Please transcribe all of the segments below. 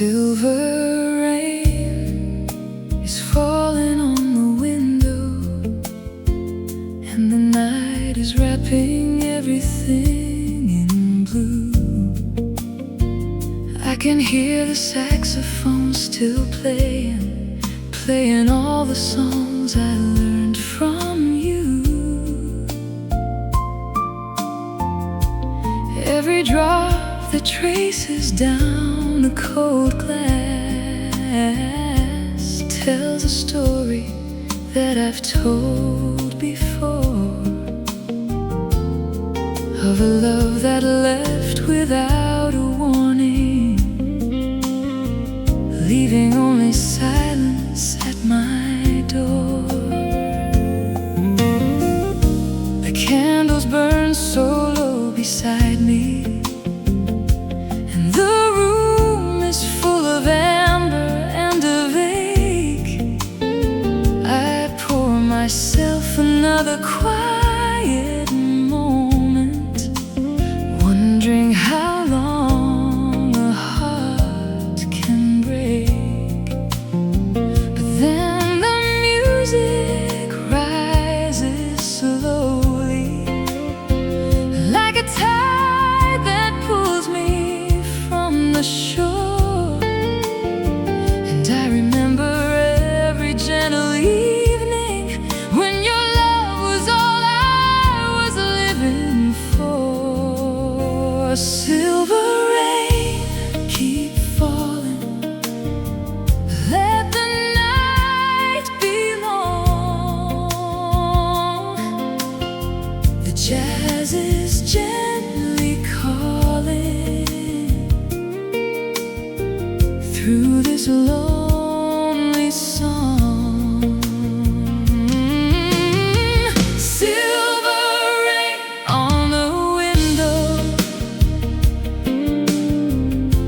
Silver rain is falling on the window, and the night is wrapping everything in blue. I can hear the saxophone still playing all the songs I learned from you. Every drop that traces down a cold glass tells a story that I've told before, of a love that left without a warning, leaving only silence at my door. The candles burn so low beside me, and the room is full of amber and of ache. I pour myself another quiet moment, wondering how long a heart can break. But then the music rises slowly, like a tide that pulls me from the shore. And I remember every gentle evening when your love was all I was living for. Silver rain, keep falling, let the night be long. The jazz is gently calling through this lonely song. Silver rain on the window,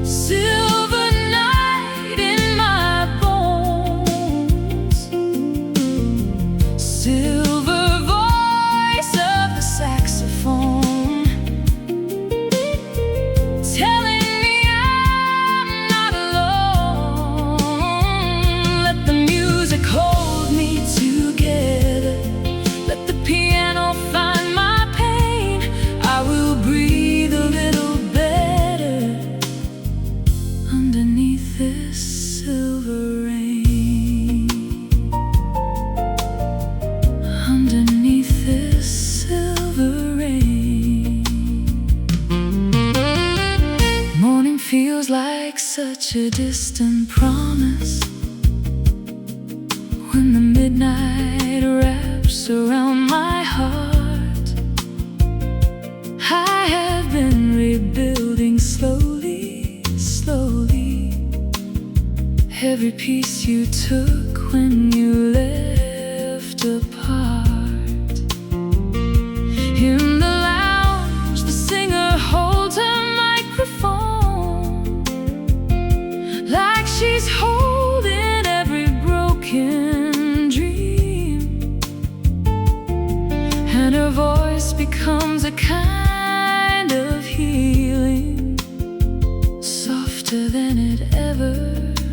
silver night in my bones, silver voice of the saxophone telling me I'm not alone. Let the music hold me together, let the piano find my pain. I will breathe a little better underneath this silver rain, underneath this silver rain. Morning feels like such a distant promise when the midnight wraps around my heart. I have been rebuilding slowly, slowly, every piece you took when you left apart. In the lounge, the singer holds her microphone like she's holding every broken dream, and her voice becomes a kind of healing, softer than it ever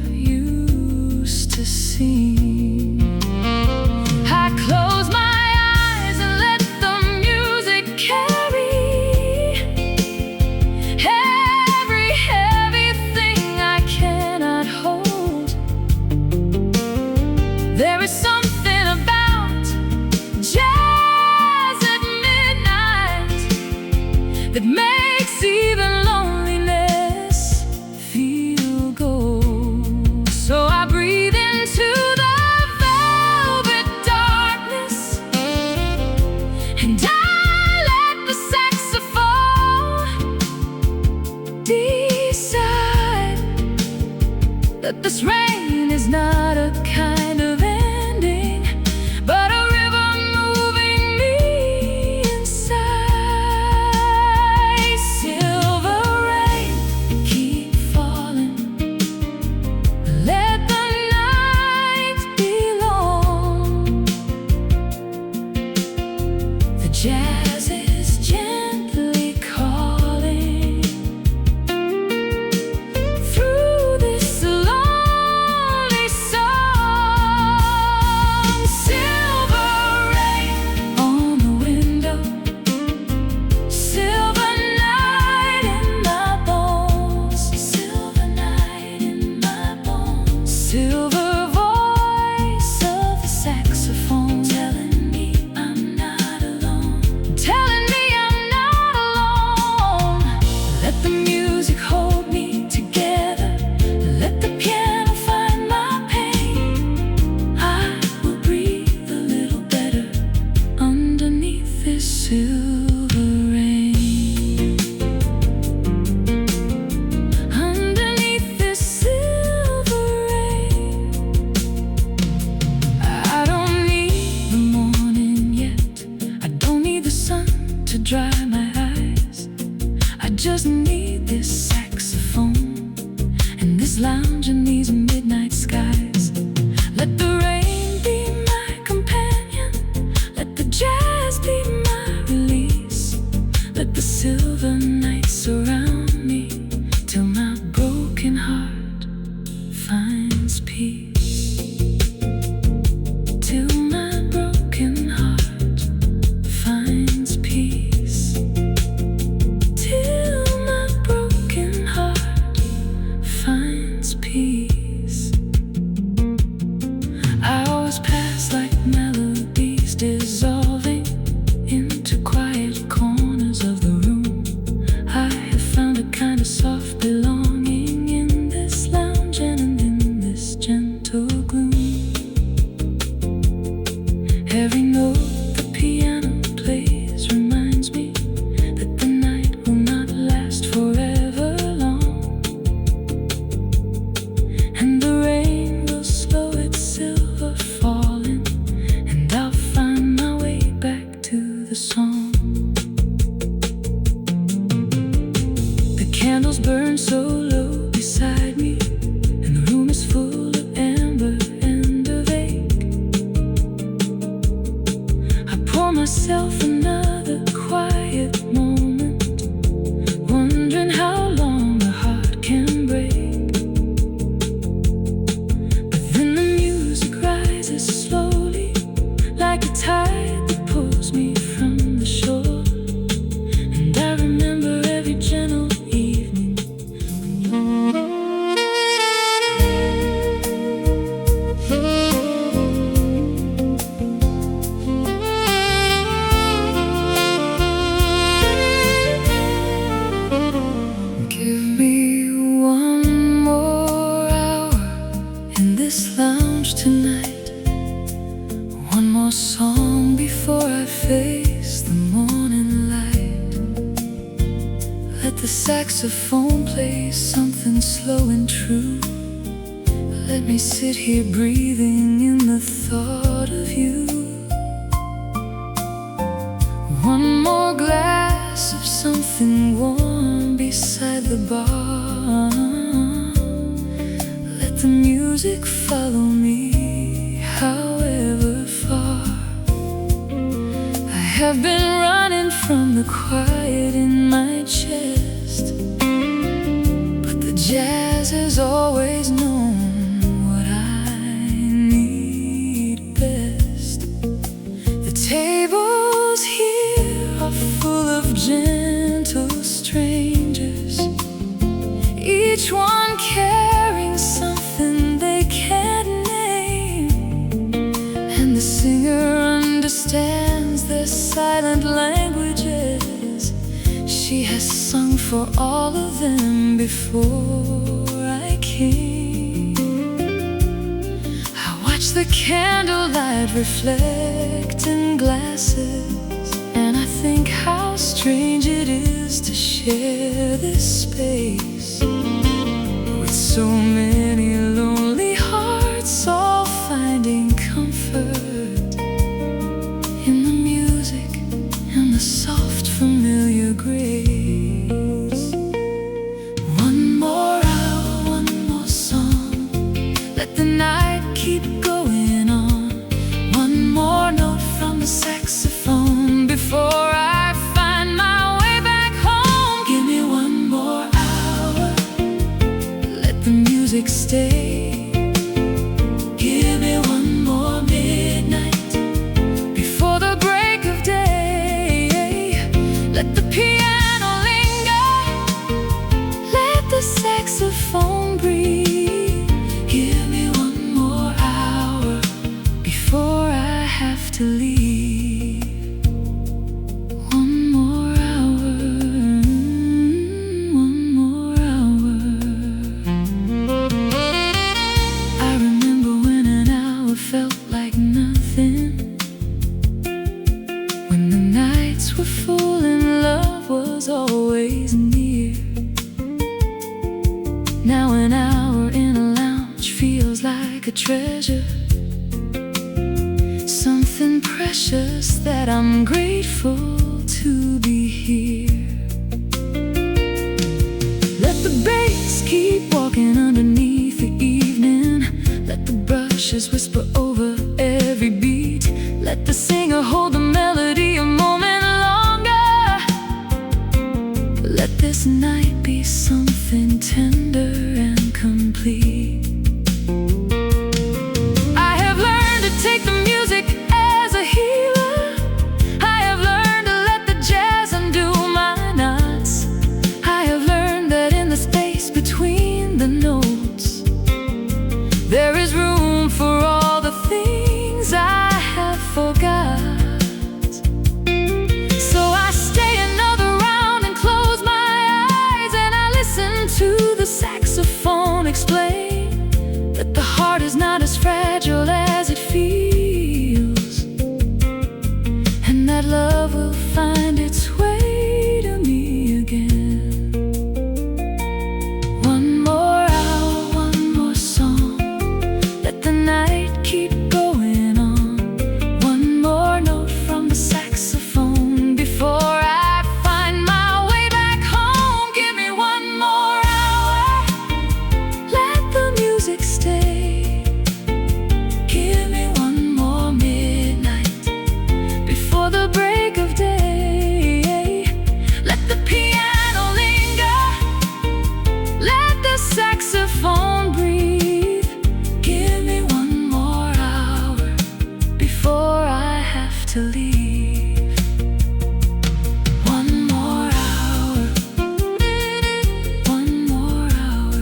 used to seem. I close my eyes and let the music carry every heavy thing I cannot hold. There is something about jazz at midnight that makes even loneliness feel gold. So I breathe into the velvet darkness, and I let the saxophone decide that this rain is not a kind of ending, but a river moving me inside. Silver rain, keep falling, let the night be long. The jazz is gently calling through this lounge in these midnight skies. Let the rain be my companion, let the jazz be my release. Let the silver night surround me till my broken heart finds peace. Till my broken heart finds peace. Till my broken heart finds peace. Hours pass like melodies dissolving into quiet corners of the room. I have found a kind of soft belonging in this lounge and in this gentle gloom. Every note the piano plays reminds me that the night will not last forever long, and the rain will slow its silver falling, and I'll find my way back to the song. The candles burn so low beside me, and the room is full of amber and of ache. I pour myself another quiet moment, wondering how long the heart can break. But then the music rises slowly, like a tide that pulls me from the shore. And I remember every gentle evening. Give me one more hour in this lounge tonight, one more song before I face the morning light. Let the saxophone play something slow and true. Let me sit here breathing in the thought of you. One more glass of something warm beside the bar. Let the music follow me however far. I have been running from the quiet in my chest, but the jazz has always known what I need best. The tables here are full of gentle strangers, each one carrying something they can't name, and the singer understands their silent languages. She has sung for all of them before I came. I watch the candlelight reflect in glasses, and I think how strange it is to share this space with so many lonely hearts, all finding comfort in the music and the soft familiar grace. One more hour, one more song, let the night keep going on. One more note from the saxophone before I find my way back home. Give me one more hour, let the music stay. Give me one more midnight before the break of day. Let the piano linger, let the saxophone breathe. Give me one more hour before I have to leave. One more hour, one more hour. I remember when an hour felt like nothing, when the nights were full and love was always near. Now an hour in a lounge feels like a treasure, something precious that I'm grateful to be here. Let the bass keep walking underneath just whisper over every beat. Let the singer hold the melody a moment longer. Let this night be something tender and complete. I have learned to take the music as a healer. I have learned to let the jazz undo my knots. I have learned that in the space between the notes, there is room for all the things I have forgot. So I stay another round and close my eyes, and I listen to the saxophone explain that the heart is not as fragile as it feels, and that love will find its way to me again. One more hour, one more song, let the night keep going on. One more note from the saxophone before I find my way back home. Give me one more hour, let the music stay. Give me one more midnight before the break of day. Let the piano linger, let the saxophone breathe. Give me one more hour before I have to leave. One more hour, one more hour.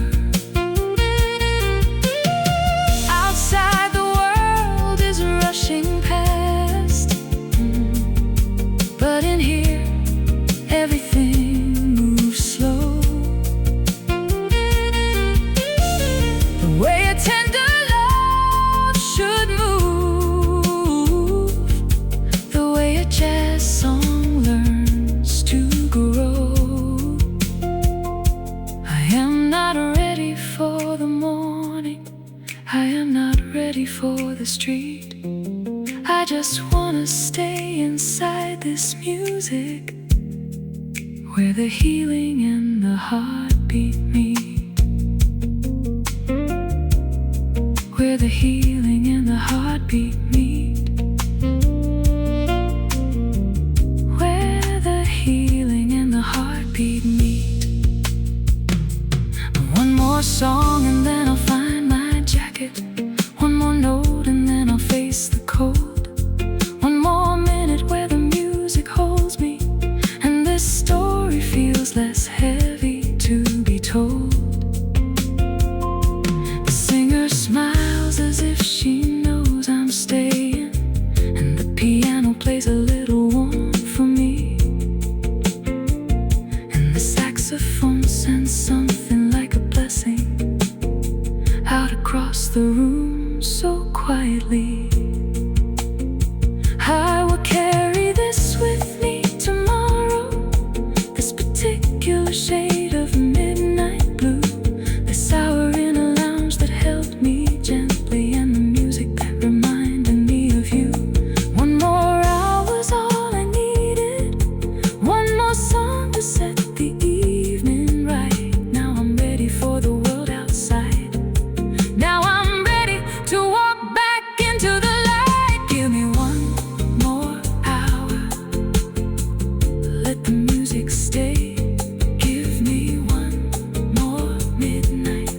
Outside the world is rushing past, but in here everything moves slow. The way a tender love should move, the way a jazz song learns to grow. I am not ready for the morning, I am not ready for the street. I just wanna stay inside this music, where the healing and the heartbeat meet. Where the healing and the heartbeat meet. Where the healing and the heartbeat meet. One more song and then I'll find my jacket. One more note and then I'll face the cold. One more minute where the music holds me, and this story feels less heavy to be told. The singer smiles as if she knows I'm staying, and the piano plays a little warm for me, and the saxophone sends something like a blessing out across the room so quietly. I will carry this with me tomorrow, this particular shade of midnight blue, this hour in a lounge that held me gently, and the music that reminded me of you. One more hour's all I needed, one more song to set the evening right. Now I'm ready for the world outside. Now I'm ready to walk back into the light. Give me one more hour, let the music stay. Give me one more midnight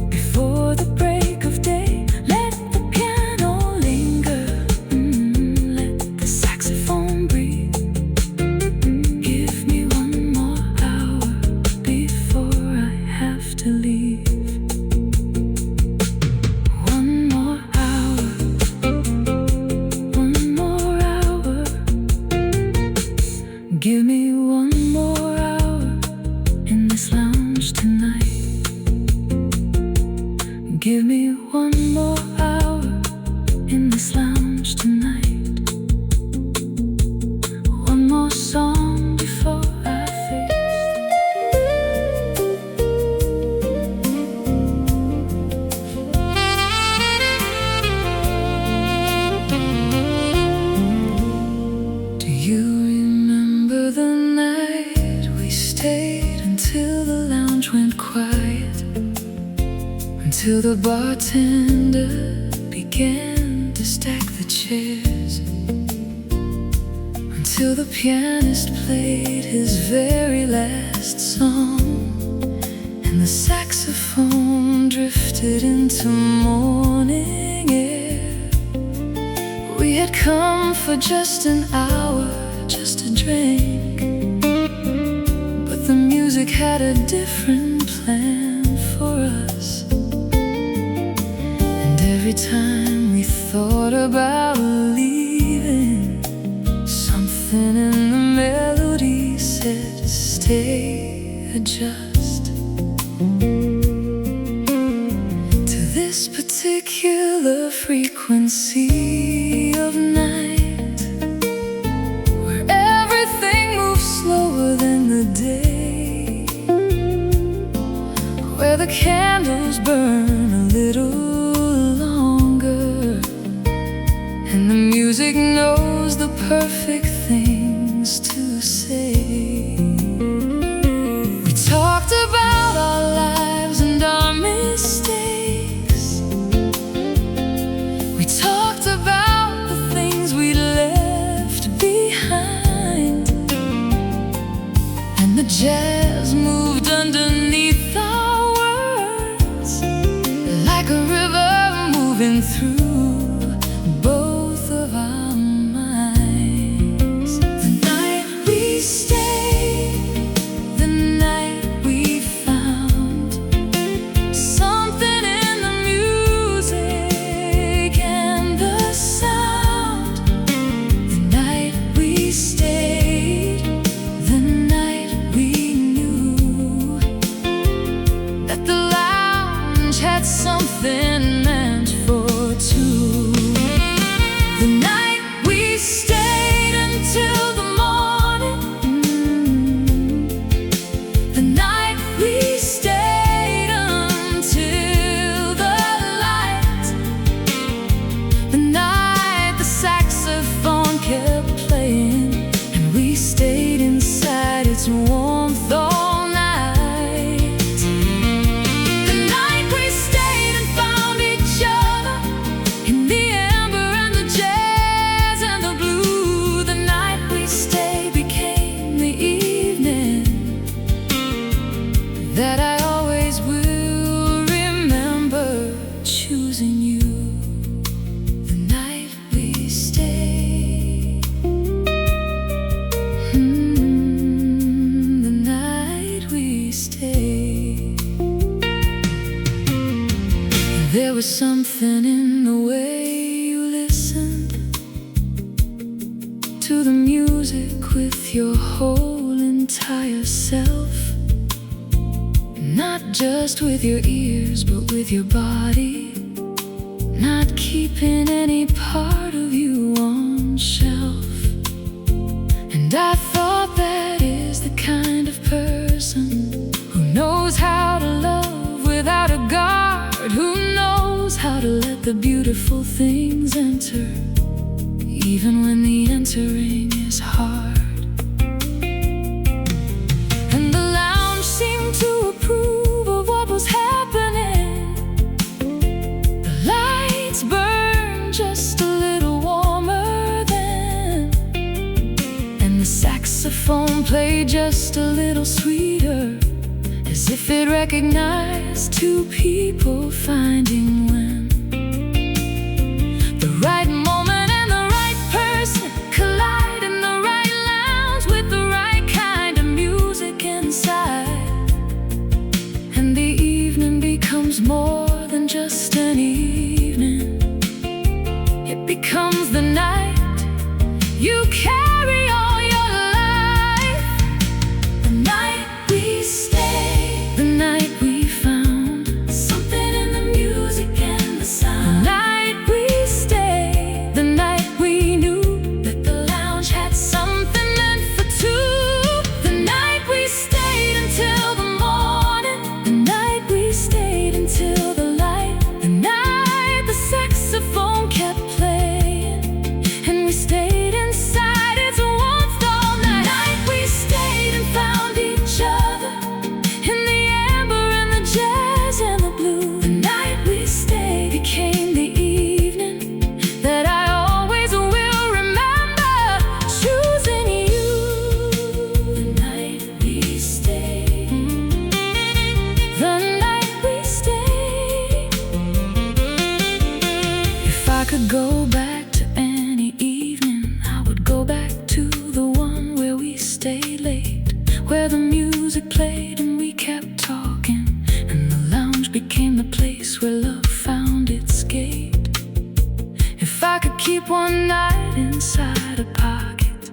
before the break of day. Let the piano linger, let the saxophone breathe. Give me one more hour before I have to leave. One more hour, one more hour. Give me one more hour in this lounge tonight. Give me one more hour in this lounge tonight. One more song before I face. Do you remember the night we stayed until the lounge went quiet? Until the bartender began to stack the chairs until the pianist played his very last song, and the saxophone drifted into morning air. We had come for just an hour, just a drink, but the music had a different plan for us. And every time we thought about leaving, something in the melody said, stay, adjust to this particular frequency of night, where everything moves slower than the day, where the candles burn a little longer, and the music knows the perfect things to say. We talked about our lives and our mistakes. We talked about the things we left behind, and the jazz moved underneath our words, like a river moving through both of our minds. The night we stayed, the night we found something in the music and the sound. The night we stayed, the night we knew that the lounge had something meant for two. The night we stayed until the morning, the night we stayed until the light, the night the saxophone kept playing, and we stayed inside its warmth all night. The night we stayed and found each other in the amber and the jazz and the blue. The night we stayed became the evening that I always will remember choosing you. The night we stayed, the night we stayed. There was something in the way you listened to the music with your whole entire self, not just with your ears but with your body, not keeping any part of you on shelf. And I thought that is the kind of person who knows how to love without a guard, who knows how to let the beautiful things enter, even when the entering is hard. And the lounge seemed to approve of what was happening. The lights burned just a little warmer then, and the saxophone played just a little sweeter, as if it recognized two people finding when the right moment and the right person collide in the right lounge with the right kind of music inside. And the evening becomes more than just an evening. It becomes the night you carry all your life. The night we stayed, the night we found something in the music and the sound. The night we stayed, the night we knew that the lounge had something meant for two. The night we stayed until the morning, the night we stayed until the light, the could go back to any evening, I would go back to the one where we stayed late, where the music played and we kept talking, and the lounge became the place where love found its gate. If I could keep one night inside a pocket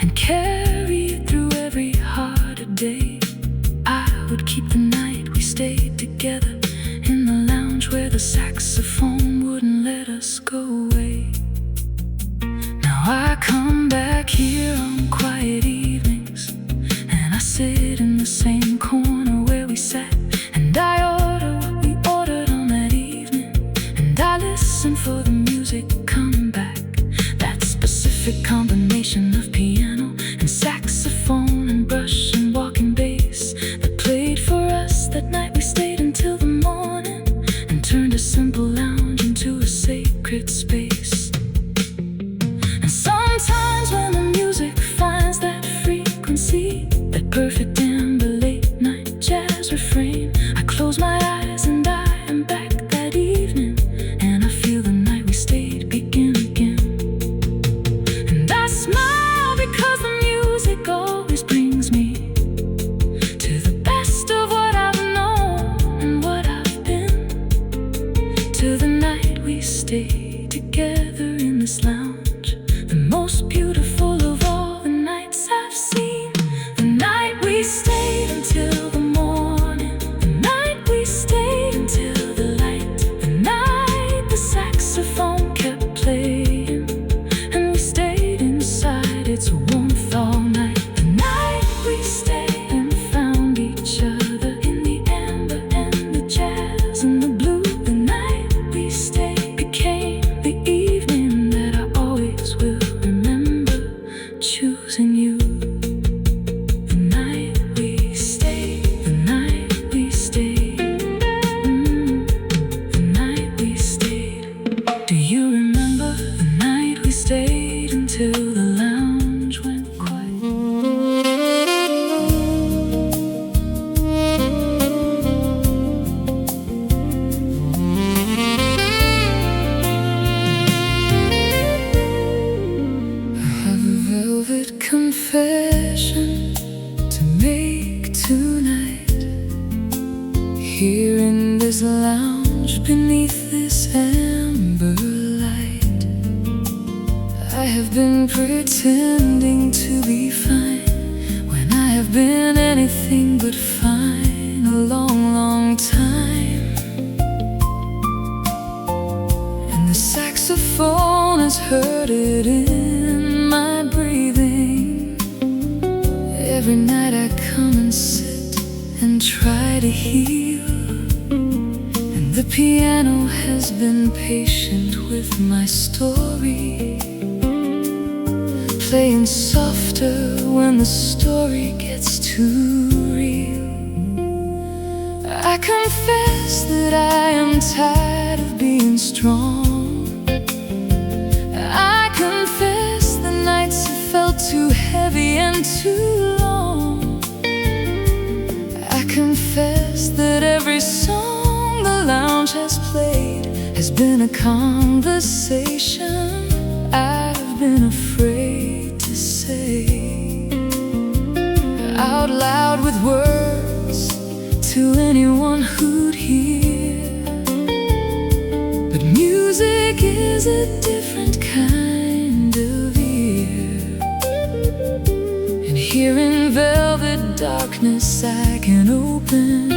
and carry it through every harder day, I would keep the night we stayed together in the lounge where the saxophone wouldn't let us go away. Now I come back here on quiet evenings, and I sit in the same corner where we sat, and I order what we ordered on that evening, and I listen for the music coming back, that specific combination of piano and saxophone and brush and walking bass that played for us that night we stayed until the morning and turned a simple lounge into a sacred space. And sometimes when the music finds that frequency, that perfect amber late night jazz refrain, I close my eyes and I am back that evening, and I feel the night we stayed begin again. And I smile because the music always brings me to the best of what I've known and what I've been, to the night we stayed together in this lounge, the most beautiful of all the nights I've seen. The night we stayed until the morning, the night we stayed until the light, the night the saxophone kept playing and we stayed inside its warmth all night, the night we stayed and found each other in the amber and the jazz and the blue, the night we stayed became the evening that I always will remember, choosing you. The night we stayed, the night we stayed, the night we stayed. Do you remember the night we stayed until the lounge went quiet? I have a velvet confession to make tonight. Here in this lounge beneath this amber light, I have been pretending to be fine when I have been anything but fine a long, long time. And the saxophone has heard it in my breathing. Every night I come and sit and try to heal, and the piano has been patient with my story, playing softer when the story gets too real. I confess that I am tired of being strong. I confess the nights have felt too heavy and too long. I confess that every song the lounge has played has been a conversation I've been afraid to say out loud with words to anyone who'd hear. But music is a different kind of ear, and here in velvet darkness I can open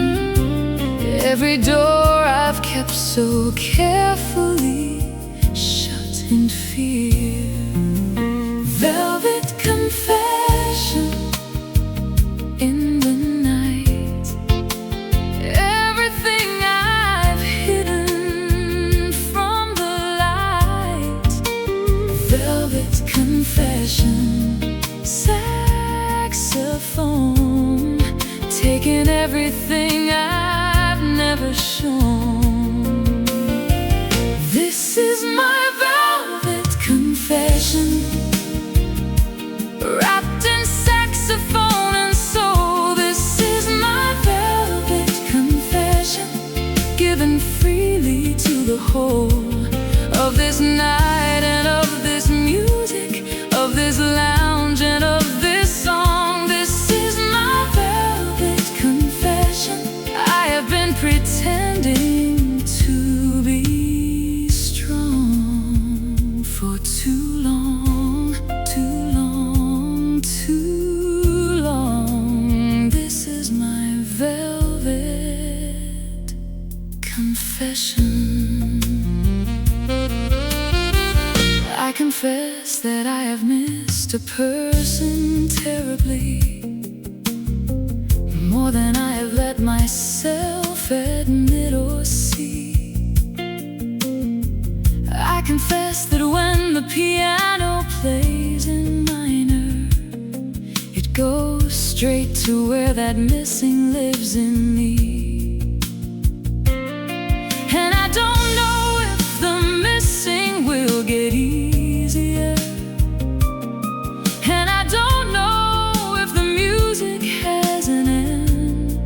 every door I've kept so carefully shut in fear. Velvet confession in the night, everything I've hidden from the light. Velvet confession, saxophone, taking everything I've never shown. This is my velvet confession, wrapped in saxophone and soul. This is my velvet confession, given freely to the whole of this night and of this music, of this lounge and of this song. This is my velvet confession. I have been pretending to be strong for too long, too long, too long. This is my velvet confession. I confess that I have missed a person terribly, more than I have let myself admit or see. I confess that when the piano plays in minor, it goes straight to where that missing lives in me. And I don't know if the missing will get easier, and I don't know if the music has an end,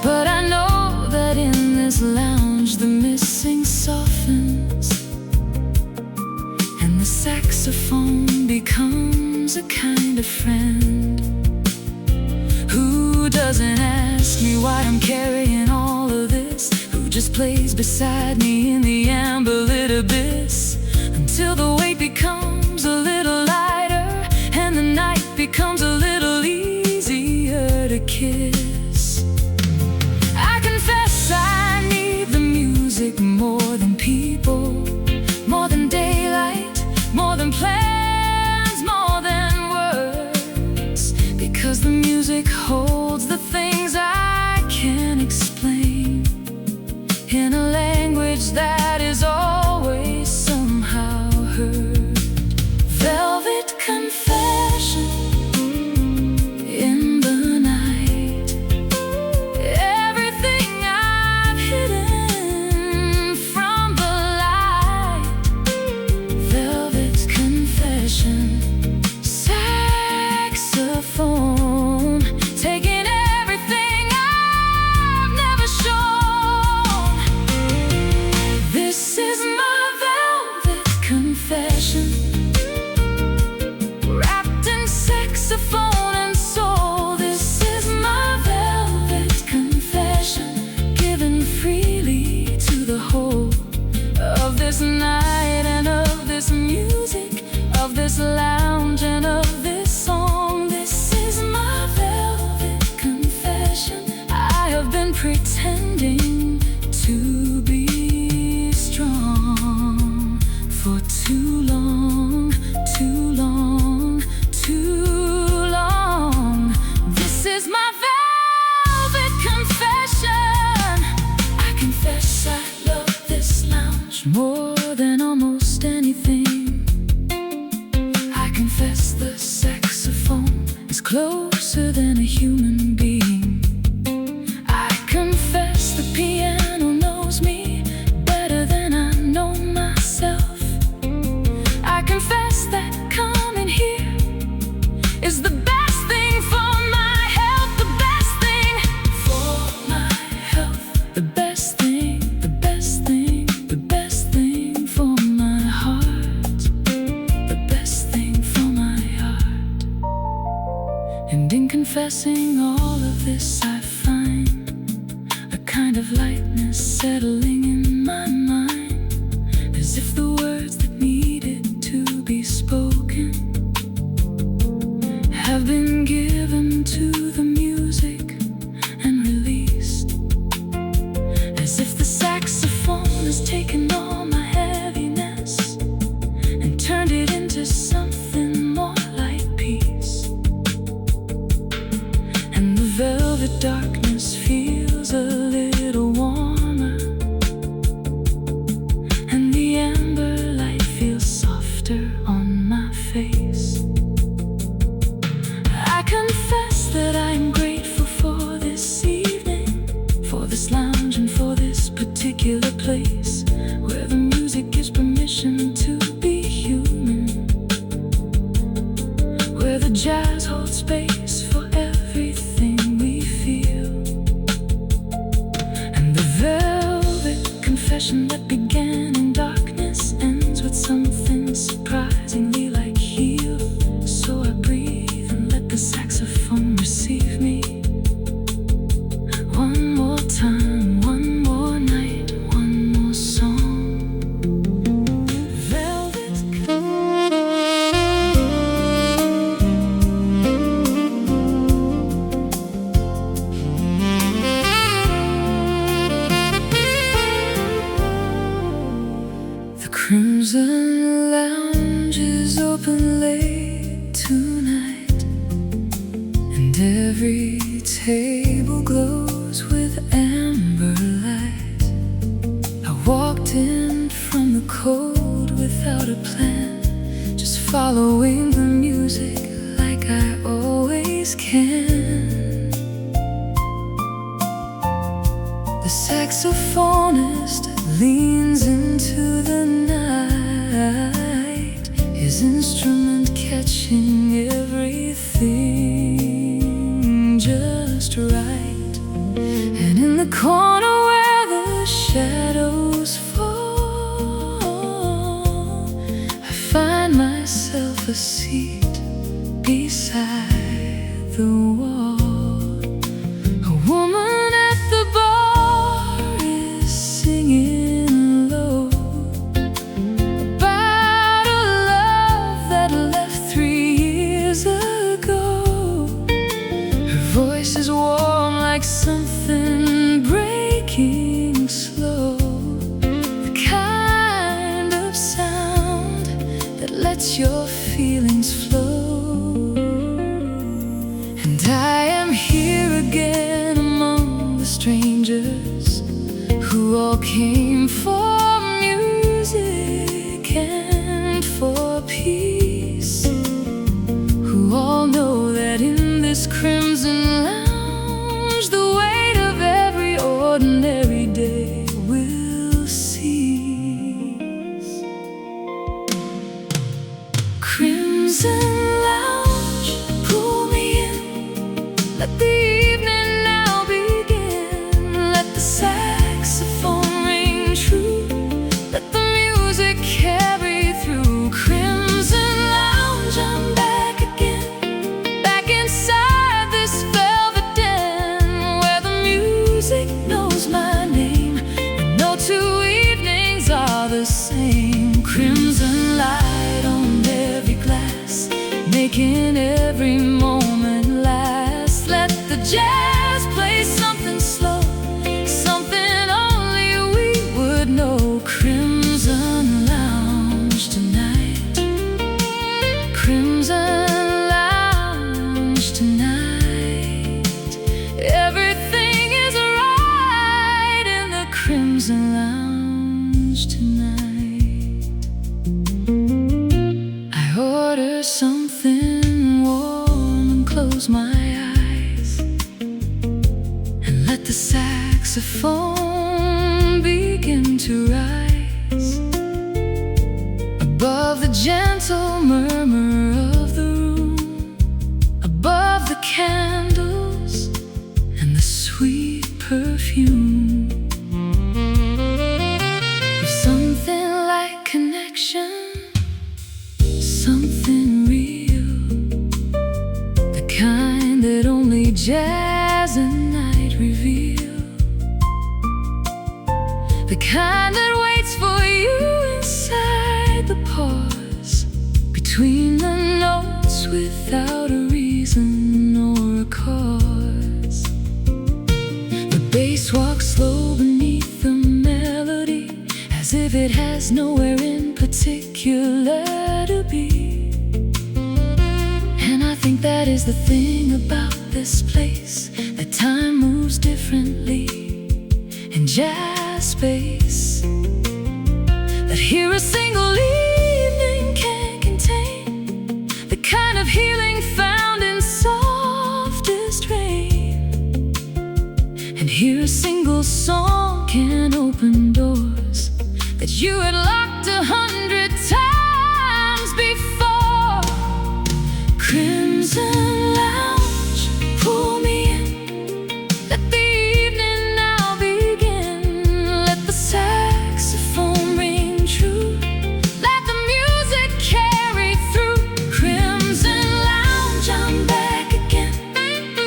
but I know that in this lounge the missing softens, and the saxophone becomes a kind of friend who doesn't ask me why I'm carrying all of this, who just plays beside me in the amber-lit abyss, until the weight becomes a little lighter and the night becomes a little easier to kiss. I confess I need the music more than people, more than daylight, more than plans, more than words, because the music holds the things I can't explain in a language that is always somehow heard. Velvet confession in the night, everything I've hidden from the light. Velvet confession, saxophone, taking everything I've never shown. This is my velvet confession, wrapped in saxophone and soul. This is my velvet confession, given freely to the whole of this night and of this music, of this lounge and of this song. This is my velvet confession. I have been pretending to be strong for too long, too long, too long. This is my velvet confession. I confess I love this lounge more than almost anything. I confess the saxophone is closer than a human being. I confess the piano knows me better than I know myself. I confess that coming here is the best thing for my health, the best thing for my health, the best thing, the best thing, the best thing for my heart, the best thing for my heart. And in confessing all of this, I find a kind of lightness settling in my mind, as if the words that needed to be spoken have been given to the music and released, as if the saxophone has taken all my heaviness and turned it into something more like peace. And the velvet darkness feels a little warmer, and the amber light feels softer on my face. I confess that I'm grateful for this evening, for this lounge and for this particular place, where the music gives permission to be human, where the jazz holds space for everything we feel. And the velvet confession that began Crimson Lounge is open late tonight, and every table glows with amber light. I walked in from the cold without a plan, just following the music like I always can. The saxophonist leans into the night, his instrument catching everything just right. And in the corner where the shadows fall, I find myself a seat beside the wall. A woman at the bar is singing low about a love that left 3 years ago. Her voice is warm like something breaking slow, the kind of sound that lets your feelings flow. And I am here again among the strangers who all came for music and for peace, who all know that in this crimson lounge the weight of every ordinary day will cease. Crimson Lounge, pull me in, let the evening now begin. Let the saxophone ring true, let the music carry through. Crimson Lounge, I'm back again, back inside this velvet den, where the music knows my name, and no 2 evenings are the same. Crimson light on every glass, making every moment last. Let the jazz play something slow, something only we would know. Crimson Lounge tonight, Crimson Lounge tonight. Everything is right in the Crimson Lounge tonight. I order something warm and close my eyes, and let the saxophone begin to rise above the gentle murmur of the room, above the candles and the sweet perfume. There's something like connection, something real, the kind that only jazz and night reveal, the kind that waits for you inside the pause between the notes without a reason or a cause. The bass walks slow beneath the melody, as if it has nowhere in particular to be. And I think that is the thing about this place, that time moves differently in jazz space, that here a single evening can contain the kind of healing found in softest rain. And here a single song can open doors that you had locked 100 times before. Crimson Lounge, pull me in, let the evening now begin. Let the saxophone ring true, let the music carry through. Crimson Lounge, I'm back again,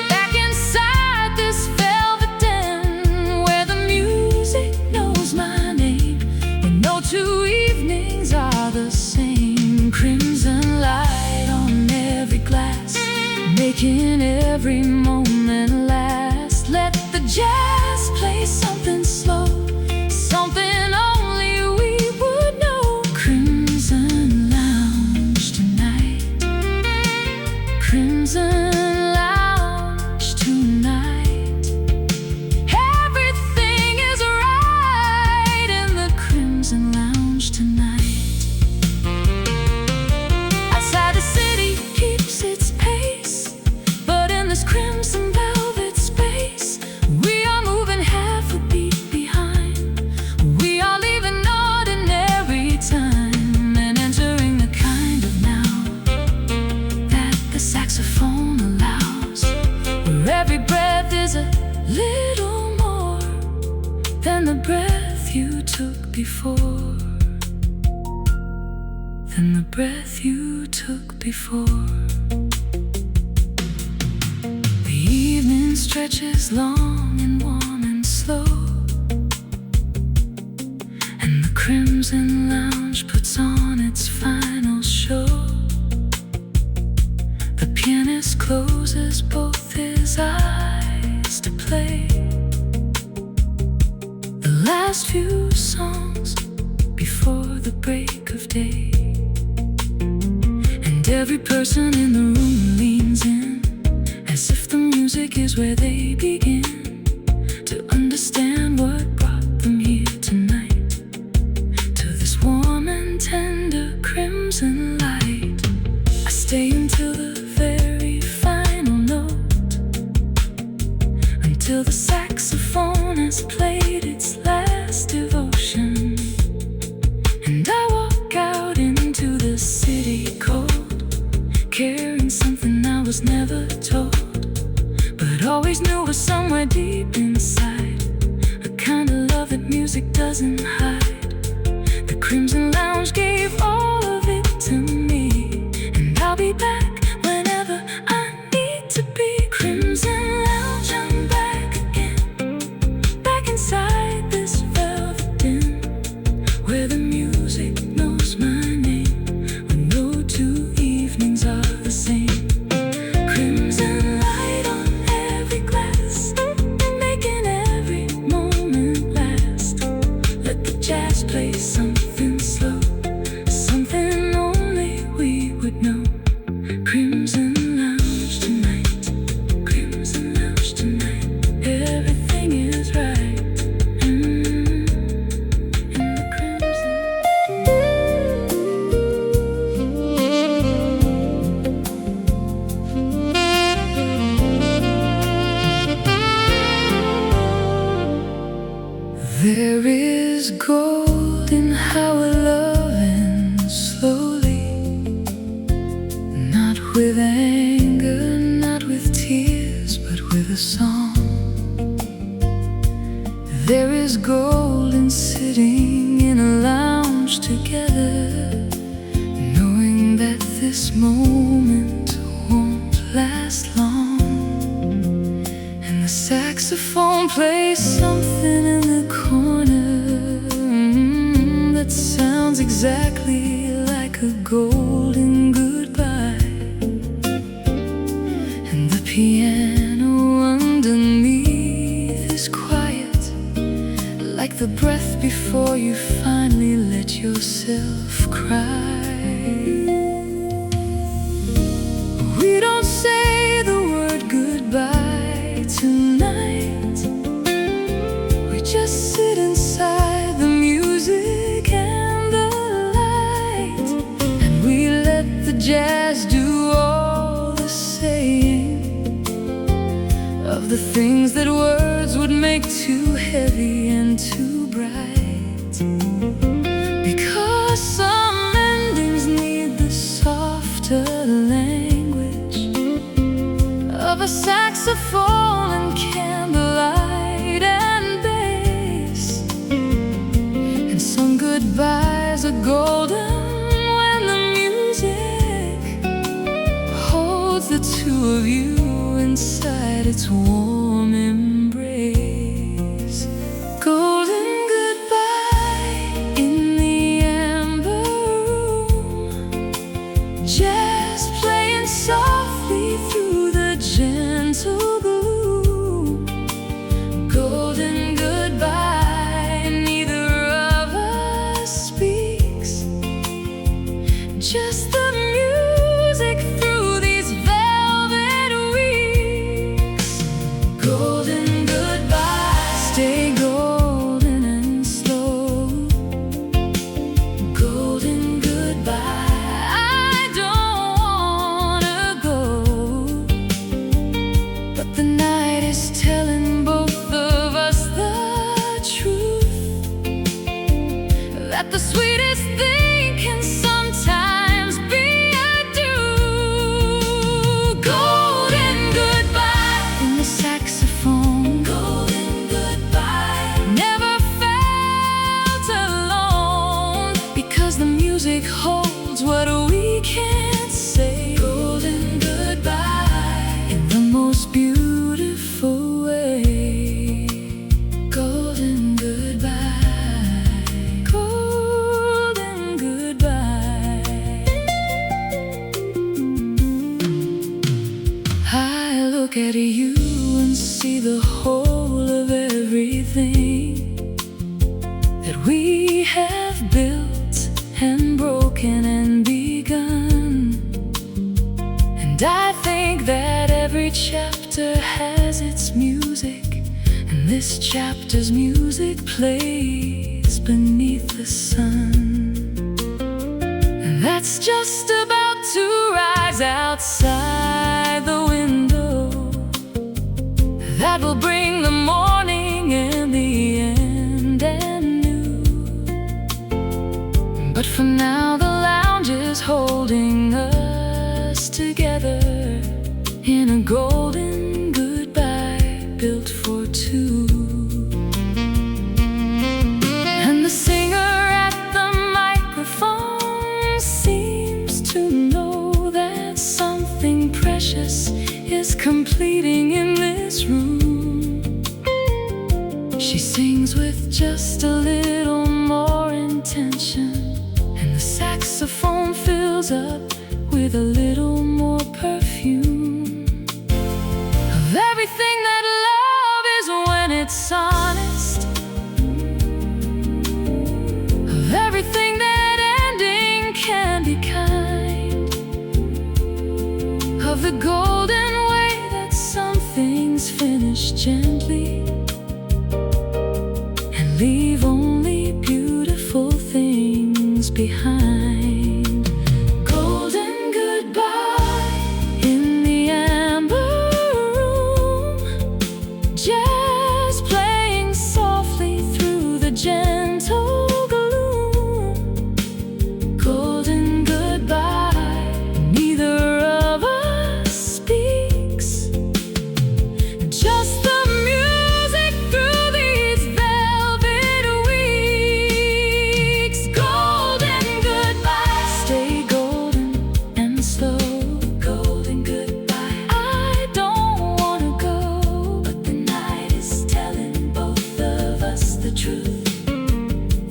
back inside this velvet den, where the music knows my name, and no 2 evenings are the same. Crimson light on every glass, than the breath you took before, than the breath you took before. The evening stretches long and warm and slow, and the crimson lounge puts on its final show. The pianist closes both his eyes to play the last few songs before the break of day. And every person in the room leans in, as if the music is where they begin to understand what brought them here tonight, to this warm and tender crimson light. I stay until the very final note, until the saxophone has played its last devotion, and I walk out into the city cold, carrying something I was never told, but always knew was somewhere deep inside, a kind of love that music doesn't hide. The Crimson Lounge gave all of it to me, and I'll be back whenever I need to be. Crimson Lounge, I'm back again, back inside this velvet den, where the music knows my name, where no two evenings are the same. Crimson light on every glass, making every moment last. Let the jazz play something slow, something only we would know. Crimson Lounge tonight, Crimson Lounge tonight, everything is right. In the crimson. There is gold in how we're loving slowly, not with anger, not with tears, but with a song. There is gold in sitting in a lounge together, knowing that this moment won't last long, and the saxophone plays something in the corner that sounds exactly like a golden goodbye, and the piano underneath is quiet, like the breath before you finally let yourself cry. We don't say the word goodbye tonight, we just sit inside the music and the light, and we let the jazz do all the saying of the things that words would make too heavy and too bright, because some endings need the softer language of a saxophone and candlelight and bass, and some goodbyes are golden when the music holds the two of you inside its warm embrace. Golden goodbye in the amber room, jazz playing softly through the gentle gloom. Golden goodbye, neither of us speaks, just the music through these velvet weeks. Golden goodbye, stay golden and slow. Golden goodbye, I don't wanna go, but the night is telling both of us the truth, that the sweetest thing can sometimes be a do. Golden goodbye in the saxophone. Golden goodbye, never me that we have built and broken and begun. And I think that every chapter has its music, and this chapter's music plays beneath the sun. And that's just about to rise outside the window. That will bring the morning and the end anew. But for now the lounge is holding us together in a golden goodbye built for two. And the singer at the microphone seems to know that something precious is completing in this room. She sings with just a little more intention, and the saxophone fills up with a little more perfume of everything that love is when it's honest, of everything that ending can be kind, of the golden way that some things finish gently and leave only beautiful things behind. Golden goodbye in the amber room, jazz playing softly through the gentle gloom. Golden goodbye, neither of us speaks, just the music through these velvet weeks. Golden goodbye, stay golden and slow. Golden goodbye, I don't wanna go, but the night is telling both of us the truth,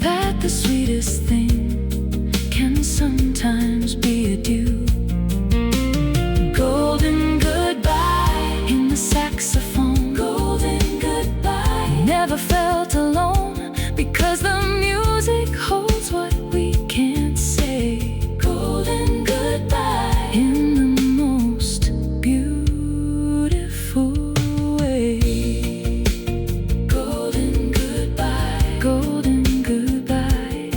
that the sweetest thing can sometimes be a due. Golden goodbye in the saxophone. Golden goodbye, never felt alone, because the music holds what we can't say. Golden goodbye in the most beautiful way. Golden goodbye, golden goodbye,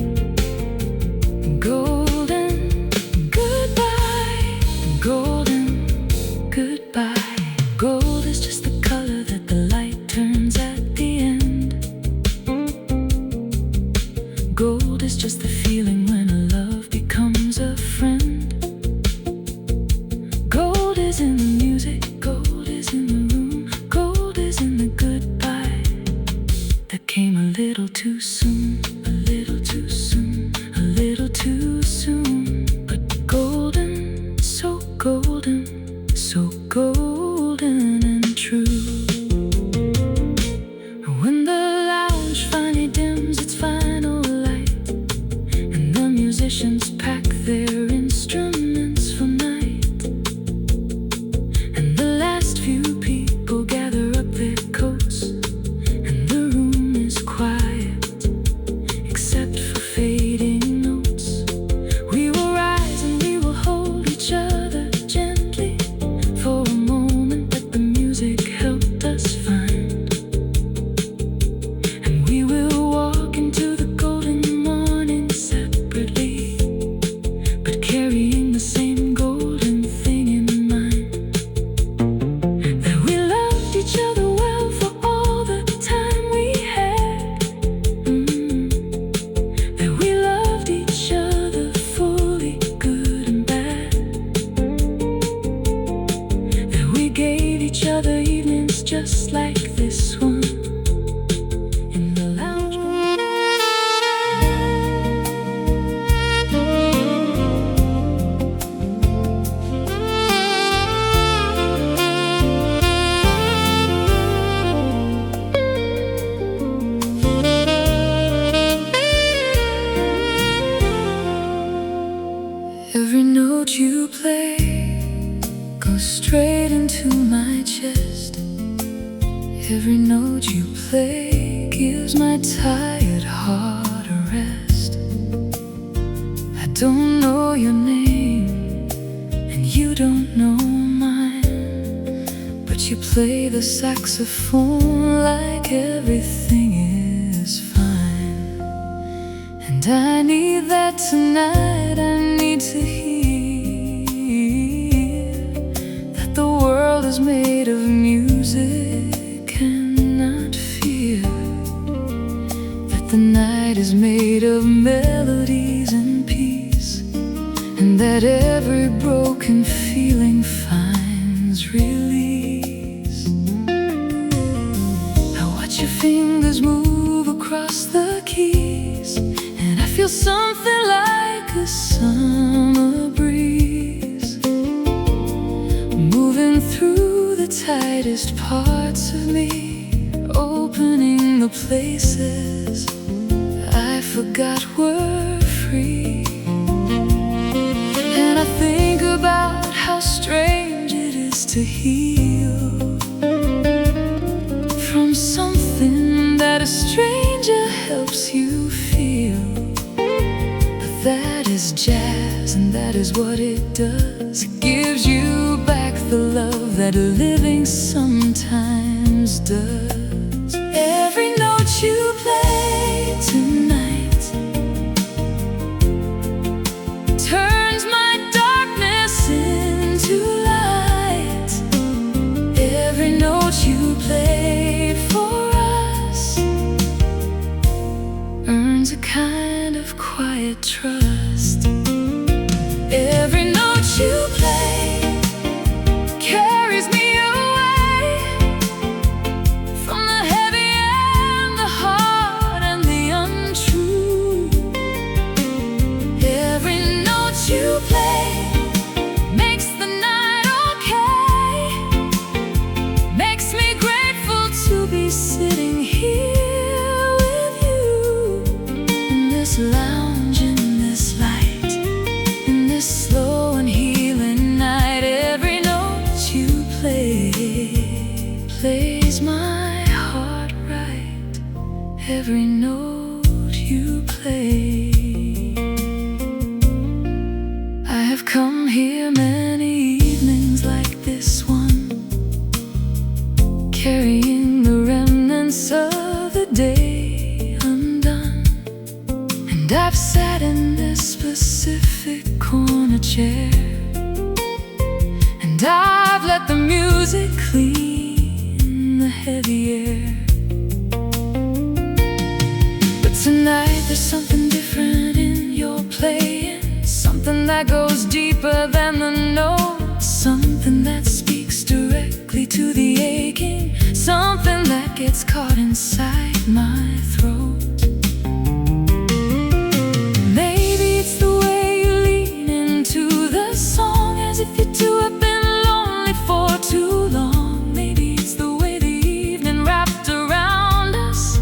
golden goodbye, golden goodbye. Gold is just the color that the light turns at the end. Gold is just the feeling when a love becomes a friend. Gold is in the music, gold is in the room, gold is in the goodbye that came a little too soon, a little too soon, a little too soon. But golden, so golden, so golden and true. When the lounge finally dims its final light, and the musicians pack their instruments for night, and the last few people gather up their coats, and the room is quiet, my tired heart a rest. I don't know your name, and you don't know mine, but you play the saxophone like everything is fine. And I need that tonight. I need to hear that the world is made of music and not fear, that the night is made of melodies and peace, and that every broken feeling finds release. I watch your fingers move across the keys, and I feel something like a summer breeze moving through the tightest parts of me, opening the places I forgot were free. And I think about how strange it is to heal from something that a stranger helps you feel. But that is jazz, and that is what it does. It gives you back the love that living sometimes does. Every note you play tonight turns my darkness into light. Every note you play for us earns a kind of quiet trust. Every note you play carries me away from the heavy and the hard and the untrue. Every note you play makes the night okay, makes me grateful to be sitting here with you in this lounge, in this light, in this slow and healing night. Every note you play plays my heart right. Every note you play. I have come here many evenings like this one, carrying the remnants of the day undone. And I've sat in this specific corner chair, and I've let the music clean the heavy air. But tonight there's something different in your playing, something that goes deeper than the notes, something that speaks directly to the aching, something that gets caught inside my throat. Maybe it's the way you lean into the song, as if you two have been lonely for too long. Maybe it's the way the evening wrapped around us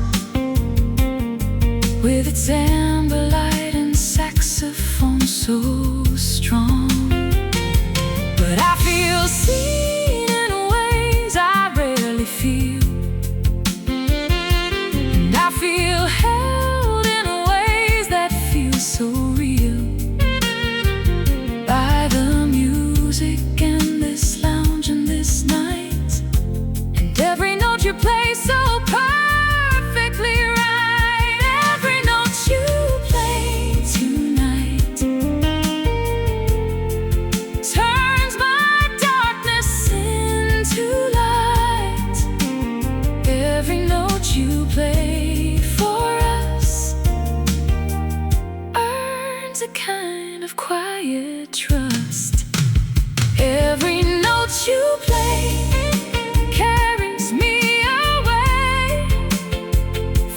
with its amber light and saxophone so strong. But I feel seen in ways I rarely feel, and I feel held in ways that feel so real by the music and this lounge and this night, and every note you play so perfectly right. Every note you play tonight turns my darkness into light. Every note you play for us earns a kind of quiet trust. Every note you play carries me away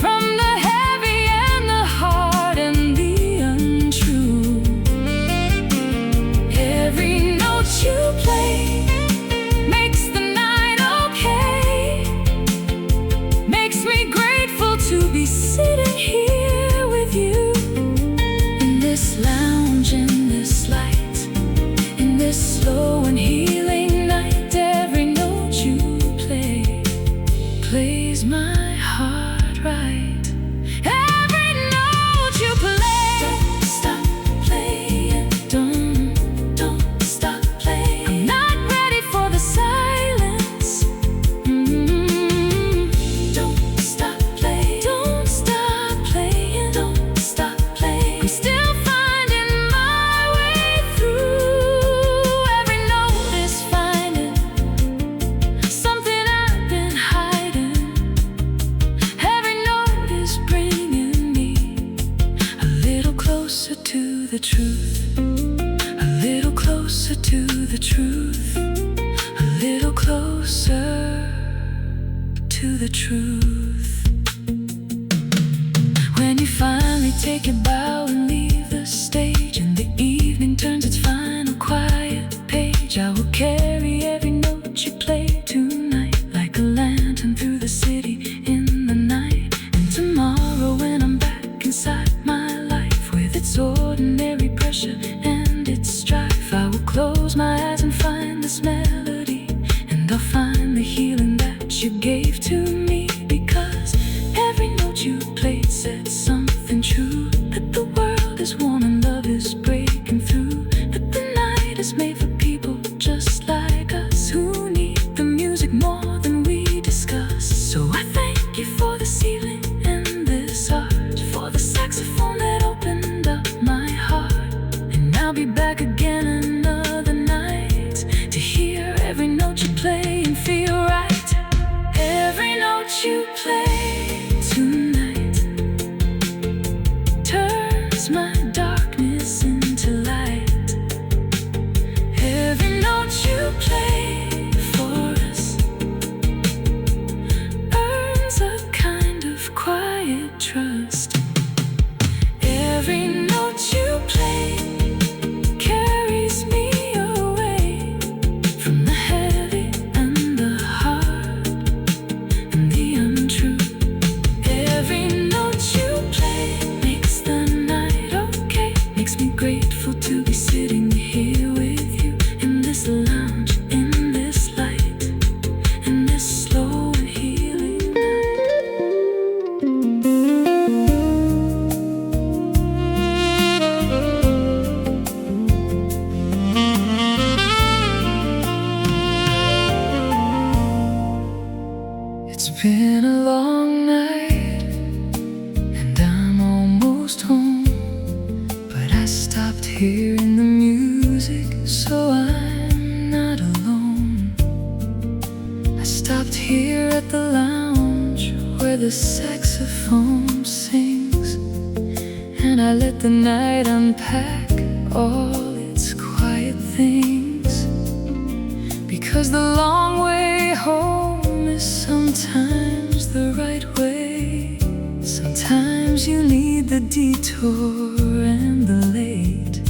from the heavy and the hard and the untrue. Every note you play makes the night okay, makes me grateful to be sitting here with you in this lounge, in this light, in this slow and healing night. to the truth, a little closer to the truth, a little closer to the truth. When you finally take your bow and leave the stage, and the evening turns its final quiet page, I will carry every note you play tonight like a lantern through the city in the night. And tomorrow when I'm back inside my life, with its ordinary pressure and its strife, I will close my eyes and find this melody, and I'll find the healing that you gave to me. Because every note you played said something true, that the world is warm and love is breaking through, that the night is made for people just like us, who need the music more than we discuss. So I thank you for the ceiling and this art, for the saxophone that opened up my heart. And I'll be back again another night to hear every note you play and feel right. Every note you play tonight turns my darkness into light. Every note you play for us earns a kind of quiet trust. Every note you play carries me away from the heavy and the hard and the untrue. Every note you play makes the night okay, makes me grateful to be sitting here with you in this lounge, in this light, in this slow and healing night. It's been a long night, and I'm almost home, but I stopped hearing the music, so I'm not alone. I stopped here at the lounge where the saxophone sings, and I let the night unpack all its quiet things. Because the long way home is sometimes the right way. Sometimes you need the detour and the late.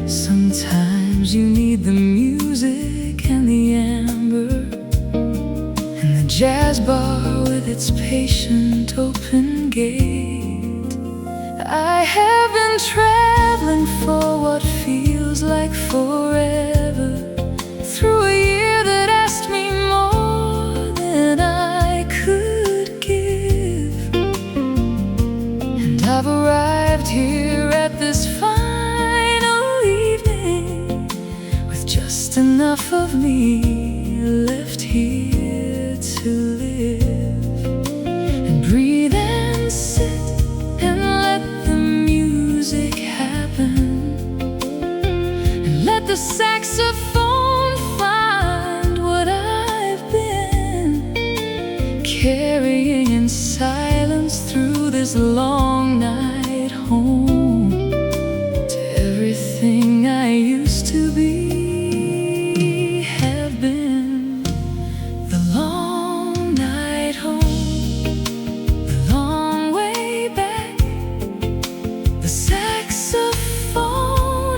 Sometimes you need the music and the amber, and the jazz bar with its patient open gate. I have been traveling for what feels like forever, through a year that asked me more than I could give. And I've arrived here at this final evening with just enough of me left here to live and breathe and sit and let the music happen, and let the saxophone find what I've been carrying in silence through this long night home, to everything I used to be, have been. The long night home, the long way back, the saxophone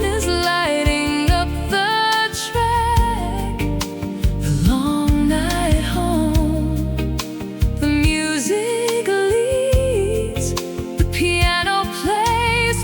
is lighting up the track. The long night home, the music leads, the piano plays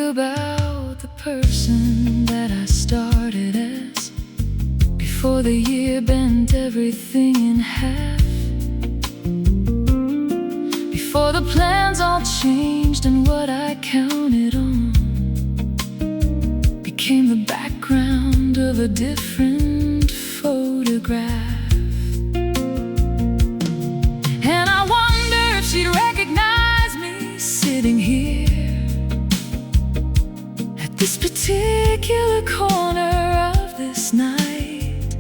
about the person that I started as, before the year bent everything in half, before the plans all changed and what I counted on became the background of a different photograph. And I wonder if she'd recognize me sitting here at this particular corner of this night,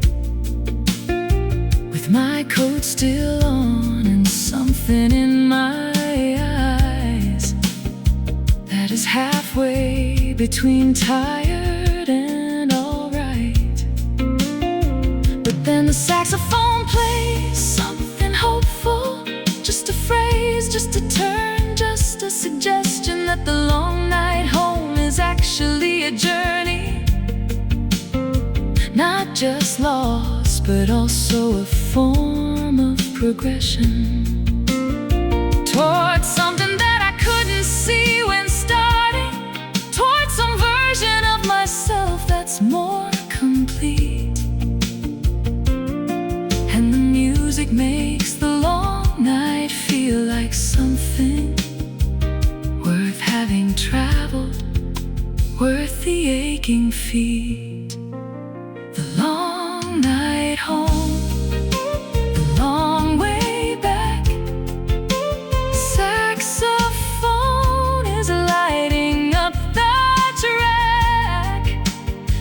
with my coat still on and something in my eyes that is halfway between tired and alright. But then the saxophone plays something hopeful, just a phrase, just a turn, just a suggestion that the long night home is actually a journey, not just loss, but also a form of progression towards something that I couldn't see when starting, towards some version of myself that's more complete. And the music makes the long night feel like something worth having traveled, worth the aching feet. The long night home, the long way back. Saxophone is lighting up the track.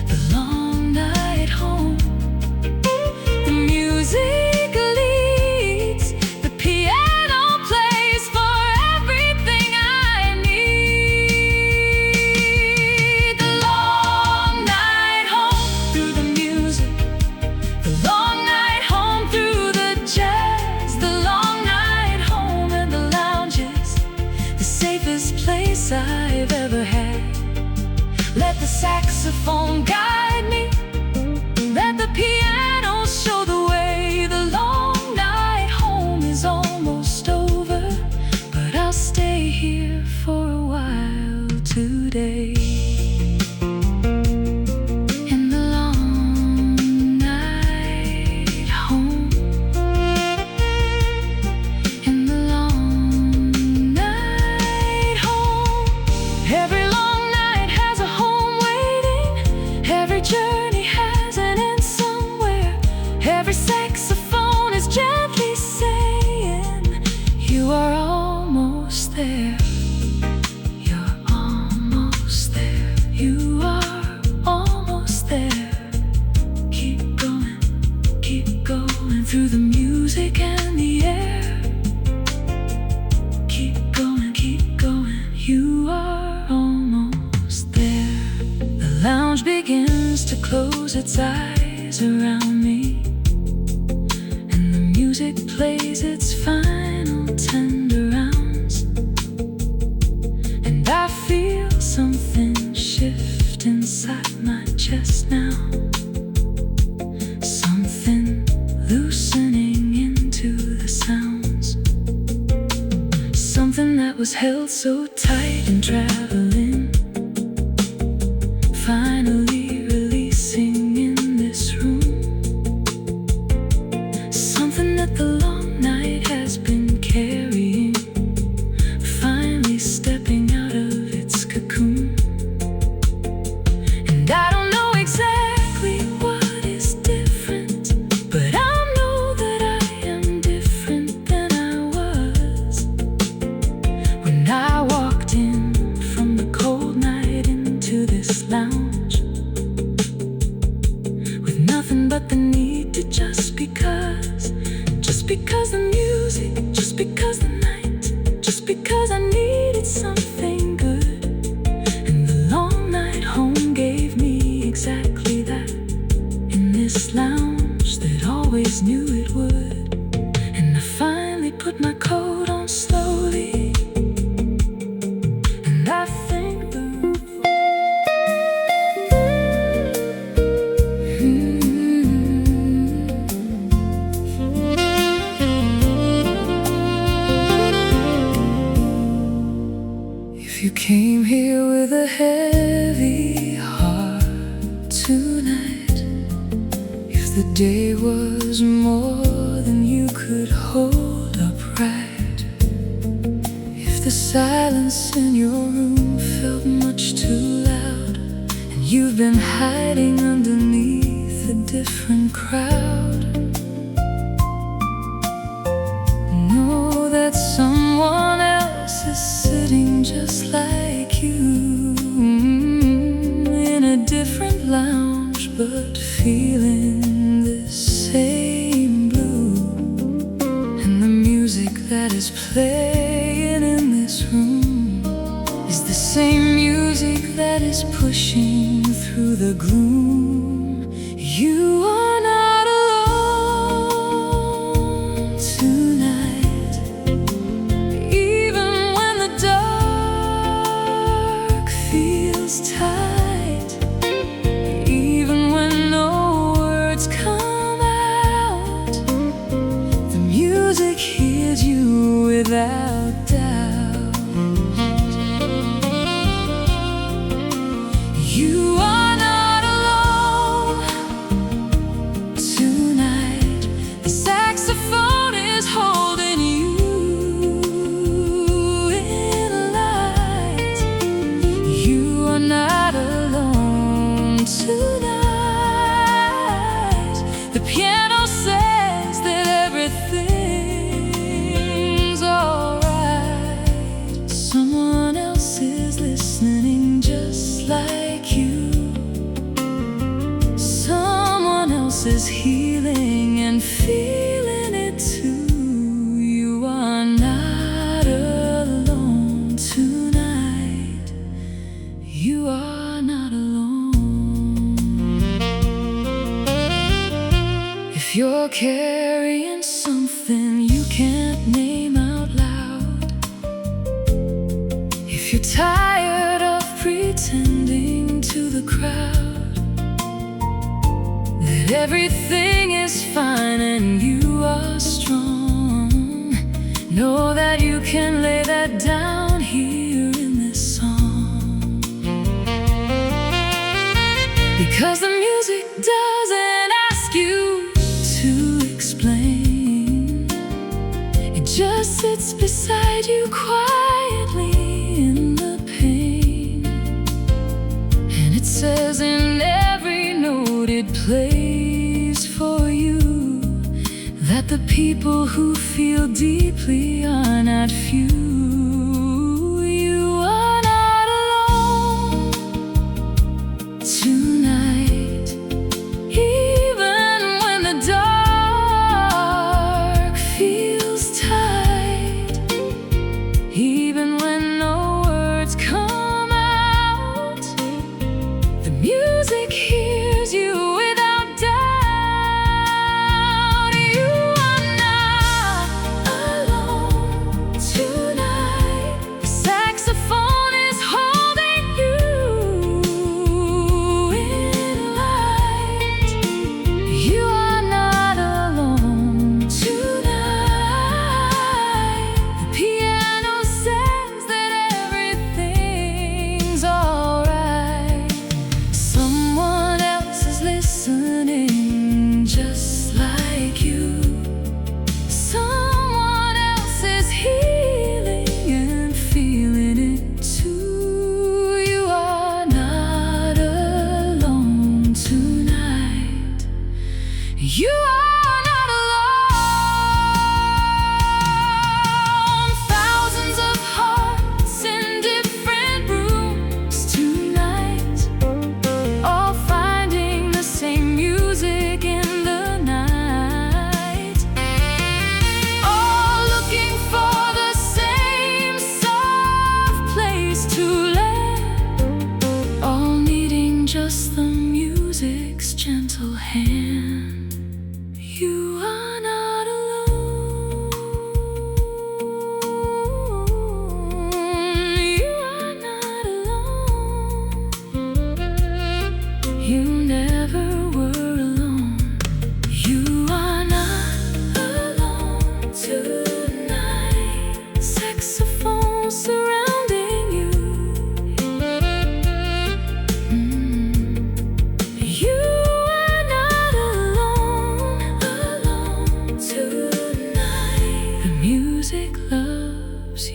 The long night home, the music leads, the piano plays for everything I need. The long night home through the music, the long night home through the jazz, the long night home and the lounges, the safest place I've ever had. Let the saxophone guide me, let the piano show the way. The long night home is almost over, but I'll stay here for a while today. In the long night home, in the long night home. Every long night has a home waiting, every journey has an end somewhere. Every saxophone is gently saying, you are almost there. You're almost there. You are almost there. Keep going through the music and the air. Keep going, you are almost there. The lounge begins to close its eyes around me, and the music plays its final tender rounds. And I feel something shift inside my chest now, something loosening into the sounds, something that was held so tight and traveling, finally releasing in this room. Something that the long night has been carrying, finally stepping out of its cocoon. And I don't know exactly what is different, but I know that I am different than I was when I walked in from the cold night into this lounge, with nothing but the need to just because the music, just because the night, just because I needed something good. And the long night home gave me exactly that, in this lounge that always knew it would. And I finally put my coat on slowly, and I think the If you came here with a head day was more than you could hold upright, if the silence in your room felt much too loud, and you've been hiding underneath a different crowd, know that someone else is sitting just like you, in a different lounge, but feeling the same blue. And the music that is playing in this room is the same music that is pushing through the gloom. You are not alone tonight, even when the dark feels tight, even when no words come out. The music hears you without doubt. You are not alone tonight. The saxophone is holding you in light. You are not alone tonight. The piano says that everything's alright. Someone else is listening just like you. Someone else is healing and feeling it too. You are not alone tonight. You are not alone. If you're carrying something you can't name out loud, if you're tired of pretending to the crowd that everything is fine and you are strong, know that you can lay that down here in this song. Because the music doesn't ask you to explain, it just sits beside you quietly in the pain. And it says in every note it plays for you that the people who feel deeply are not few. You are not alone tonight, even when the dark feels tight, even when no words come out. The music hears you without doubt. You are not alone tonight.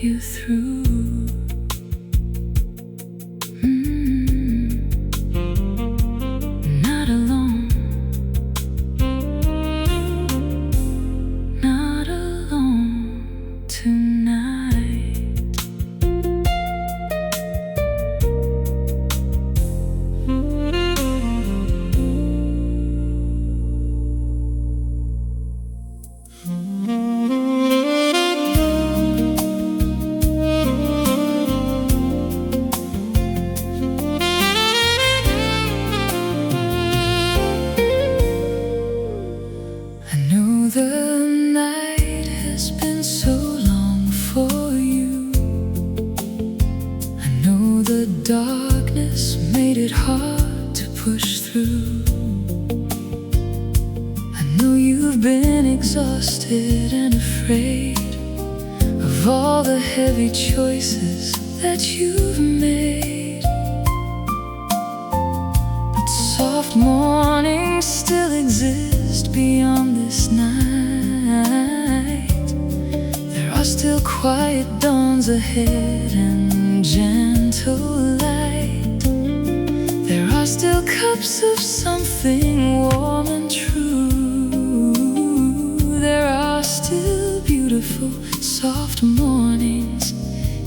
you through. Not alone, not alone tonight. The night has been so long for you. I know the darkness made it hard to push through. I know you've been exhausted and afraid of all the heavy choices that you've made. But soft mornings still exist beyond this night. There are still quiet dawns ahead and gentle light. There are still cups of something warm and true. There are still beautiful, soft mornings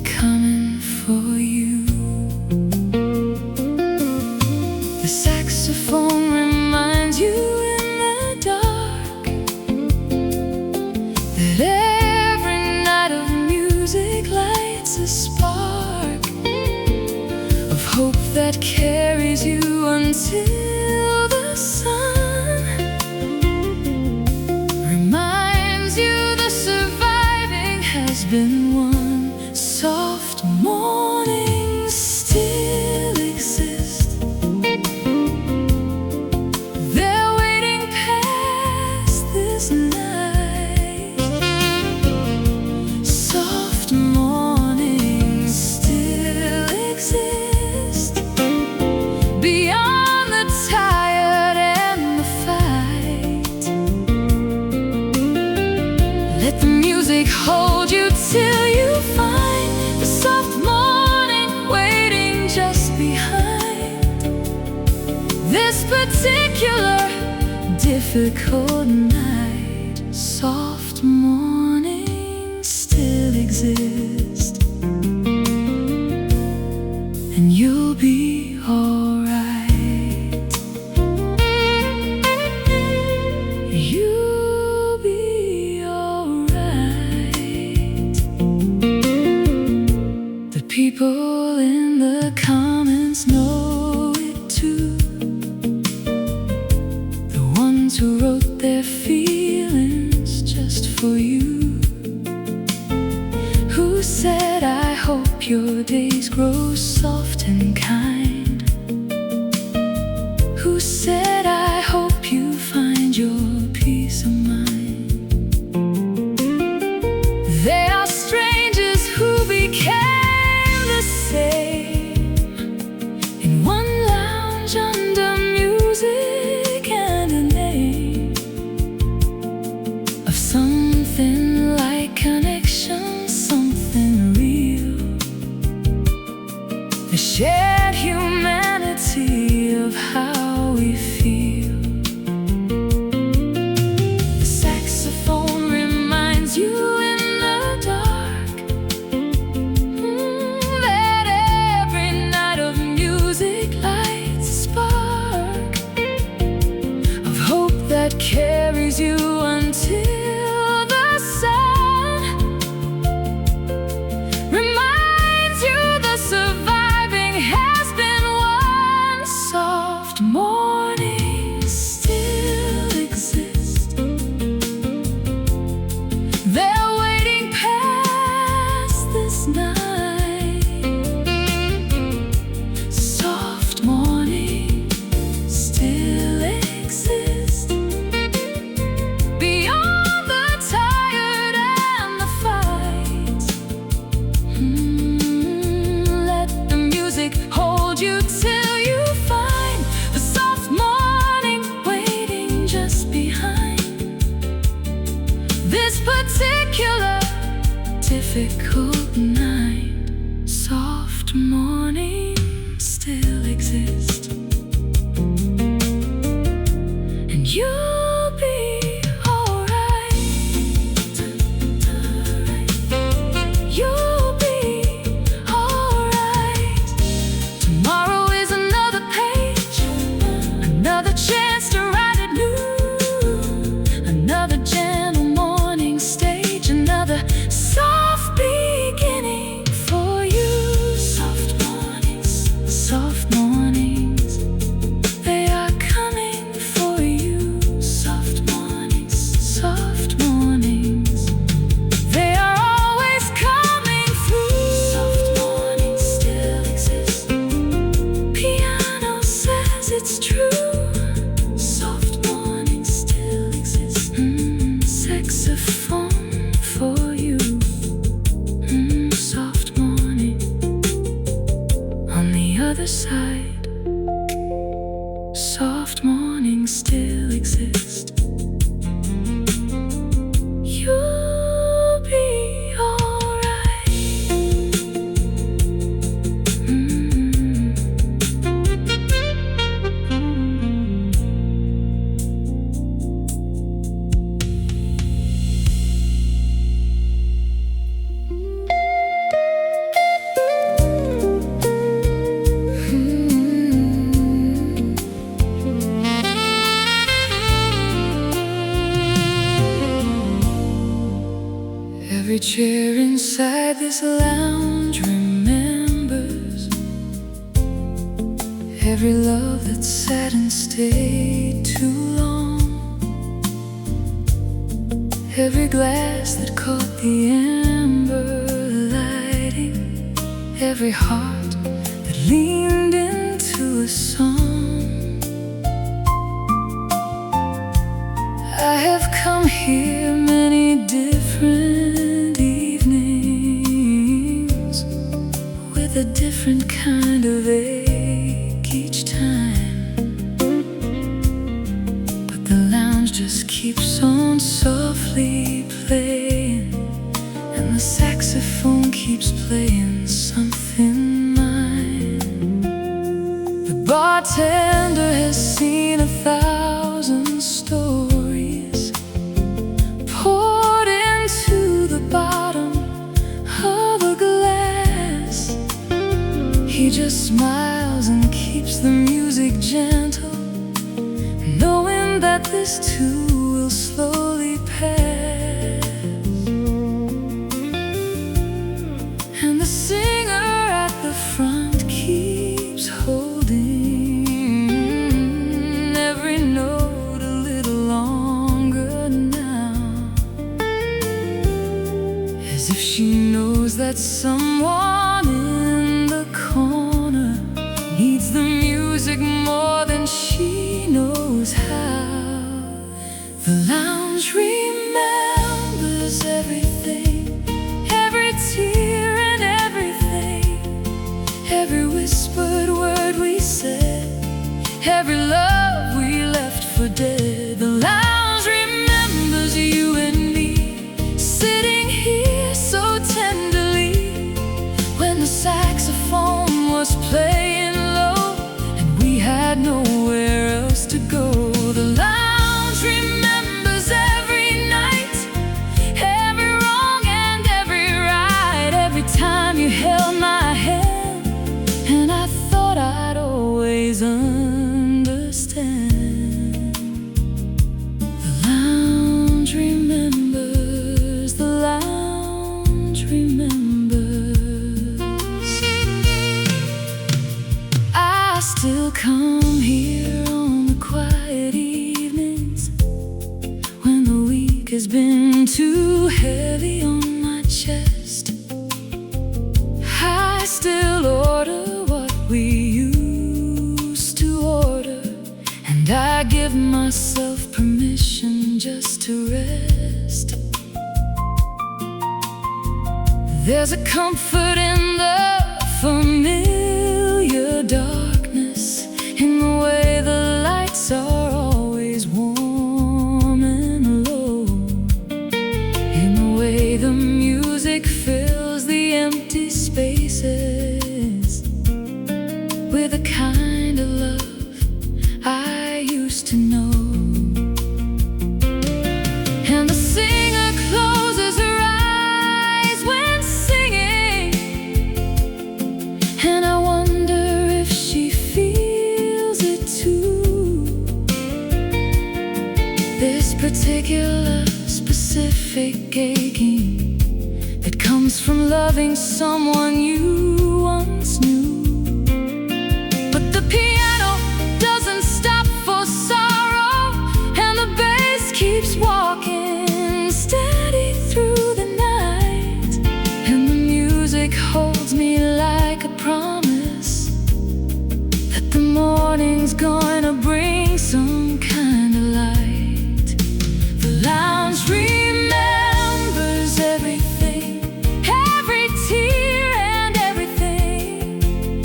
coming for you. The saxophone reminds you that carries you until the sun reminds you the surviving has been won. Soft mornings still exist. They're waiting past this night. Soft mornings still exist. Beyond the tired and the fight, let the music hold you till you find the soft morning waiting just behind. This particular difficult night, soft mornings still exist, and you'll be alright. You'll be alright. The people in the comments know it too. The ones who wrote their feelings just for you. Who said, I hope your days grow soft and kind. Who said, I hope you find your peace of mind. They are strangers who became the same in one lounge under music and a name of something like connection, something real. The shared humanity of how we feel. The saxophone reminds you in the dark that every night of music lights a spark of hope that carries you until the sun reminds you the surviving has been won. Soft mornings still exist. They're waiting past this night. Soft mornings still exist. Beyond the tired and the fight, let the music hold you till you find the soft morning waiting just behind. This particular difficult night. Every chair inside this lounge remembers every love that sat and stayed too long, every glass that caught the ember lighting, every heart that leaned into a song. I have come here many different evenings, with a different kind of ache each time, but the lounge just keeps on softly playing, and the saxophone keeps playing something mine. The bartender has seen 1,000 stories poured into the bottom of a glass. He just smiles and keeps the music gentle, knowing that this too will slowly pass. And the singer at the front keeps holding every note a little longer now, as if she knows that someone in the corner needs the music more than she knows how. The lounge remembers everything, every tear and everything, every whispered word we said, every love we left for dead. The lounge remembers you and me, sitting here so tenderly, when the saxophone was playing low and we had nowhere else to go. The lounge remembers every night, every wrong and every right, every time you held my hand and I thought I'd always understand. The lounge remembers, the lounge remembers. I still come here on the quiet evenings, when the week has been too heavy on my chest. I still order what we used to order, and I give myself permission just to rest. There's a comfort in the familiar darkness, in the way the lights are always warm and low, in the way the music fills the empty spaces with a kind of love I used to know. And the singer closes her eyes when singing, and I wonder if she feels it too. This particular specific aching that comes from loving someone you once knew. But the piano doesn't stop for sorrow, and the bass keeps walking steady through the night, and the music holds me like a promise that the morning's gonna bring some kind of light. The lounge remembers everything, every tear and everything,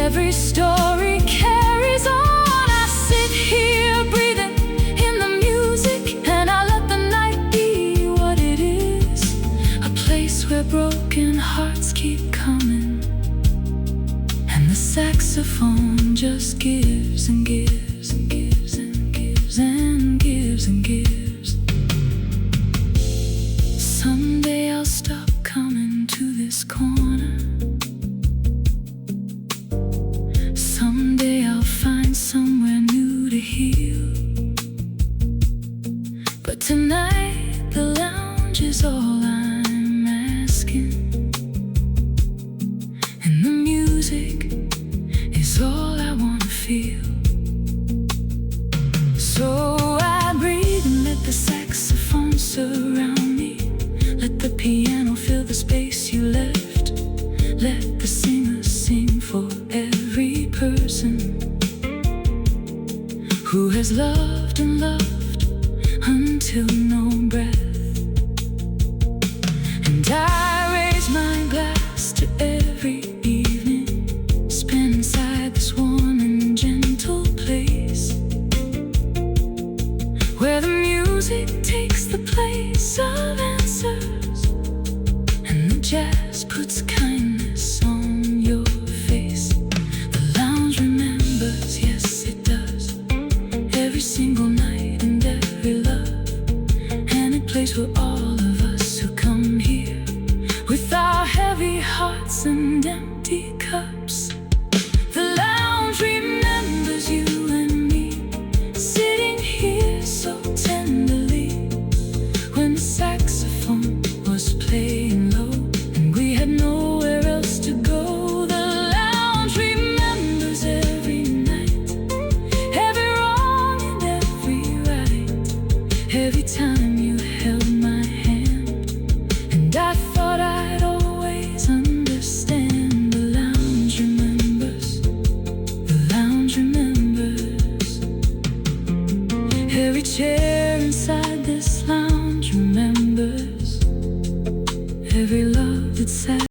Every story carries on. I sit here breathing in the music, and I let the night be what it is. A place where broken hearts keep coming, and the saxophone just gives and gives and gives and gives and gives and gives. Someday I'll stop coming to this corner. Someday I'll find somewhere new to heal. But tonight the lounge is all I'm asking, and the music is all I wanna feel. So I breathe and let the saxophone surround me. Let the piano fill the space you left. Let the singer sing for every person who has loved and loved until no breath. And I raise my glass to every evening spent inside this warm and gentle place, where the music takes the place of answers, and the jazz puts kindness on your face. The lounge remembers, yes it does, every single night and every love. And it plays for all of us who come here with our heavy hearts and empty cups. The lounge remembers you and me, sitting here so tenderly, when the saxophone was playing low and we had nowhere else to go. The lounge remembers every night, every wrong and every right, every time you held my hand, and I thought I'd always understand. The lounge remembers, the lounge remembers. Every chair inside this lounge remembers, every love that's sad.